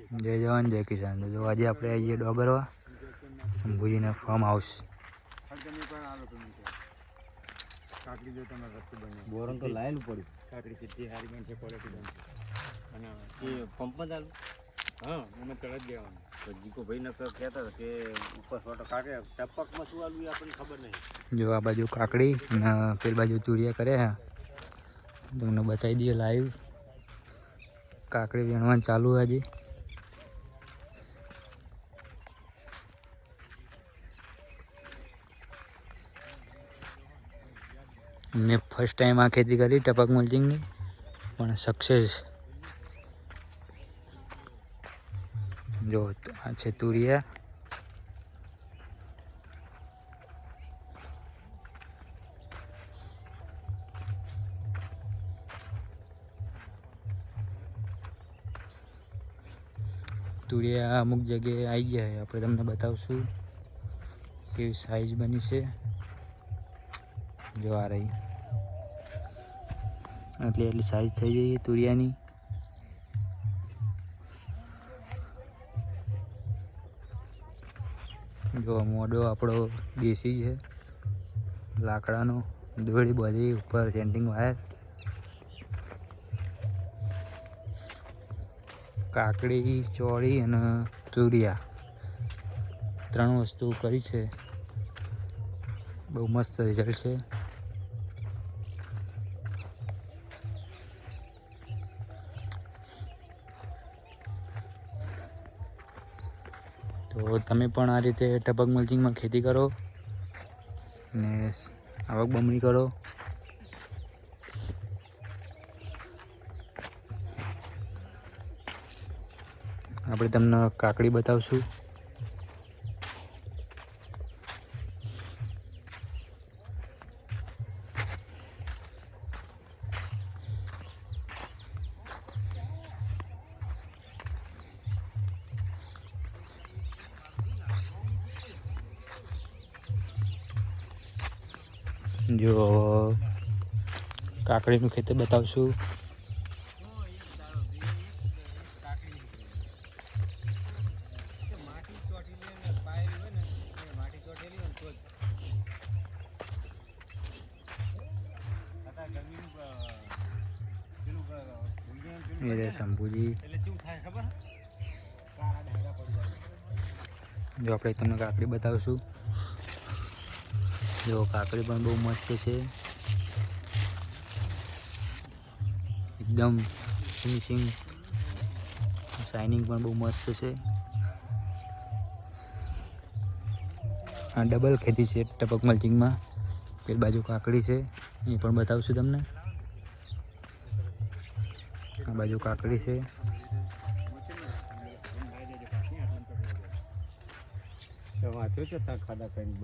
જય જવાન જય કિસાન। તો આજે આપણે આવીએ ડોગરવા શંભુજીના ફાર્મ હાઉસ। બોરંગ તો લાયેલું પડ્યું કાકડી સીધી હારી બનશે ક્વોલિટી બનશે અને એ પંપમાં ચાલુ હા એમાં ચડ જ દેવાનું તો જીકો ભાઈને કહેતા હતા કે ઉપર ફોટો કાઢે ટપકમાં શું આલું એ આપણને ખબર નહીં। જો આ બાજુ કાકડી અને પેલી બાજુ તુરિયા કર્યા તમને બતાવી દઈએ લાઈવ। કાકડી વીણવાનું ચાલુ હજી મેં ફર્સ્ટ ટાઈમ આ ખેતી કરી ટપક મલ્ચિંગની પણ સક્સેસ। જો આ છે તુરિયા તુરિયા અમુક જગ્યાએ આવી ગયા આપણે તમને બતાવશું કેવી સાઈઝ બની છે। જો આ રહી એટલી સાઈઝ થઈ જઈ તુરિયાની। જો મોઢો આપણો દેશી છે લાકડાનો દોરડી બધી ઉપર સેન્ટિંગ વાયર કાકડી ચોળી અને તુરિયા ત્રણ વસ્તુ કરી છે બહુ મસ્ત રિઝલ્ટ છે। તો તમે પણ આ રીતે ટપક મલ્ચિંગમાં ખેતી કરો અને આવક બમણી કરો। આપણે તમને કાકડી બતાવશું। જો કાકડીનું ખેતર બતાવશું। ये शंभुजी जो આપણે તમને કાકડી બતાવશું। જો કાકડી પણ બહુ મસ્ત છે એકદમ ફિનિશિંગ શાઇનિંગ પણ બહુ મસ્ત છે। આ ડબલ ખેતી છે ટપક મલ્ચિંગમાં। પેલી બાજુ કાકડી છે એ પણ બતાવશું તમને। આ બાજુ કાકડી છે ખાધા કઈ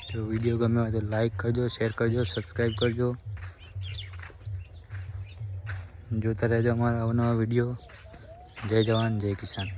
તો વિડીયો ગમ્યો હોય તો લાઈક કરજો શેર કરજો સબસ્ક્રાઈબ કરજો। જોતા રહેજો અમારા અવનવા વિડીયો। જય જવાન જય કિસાન।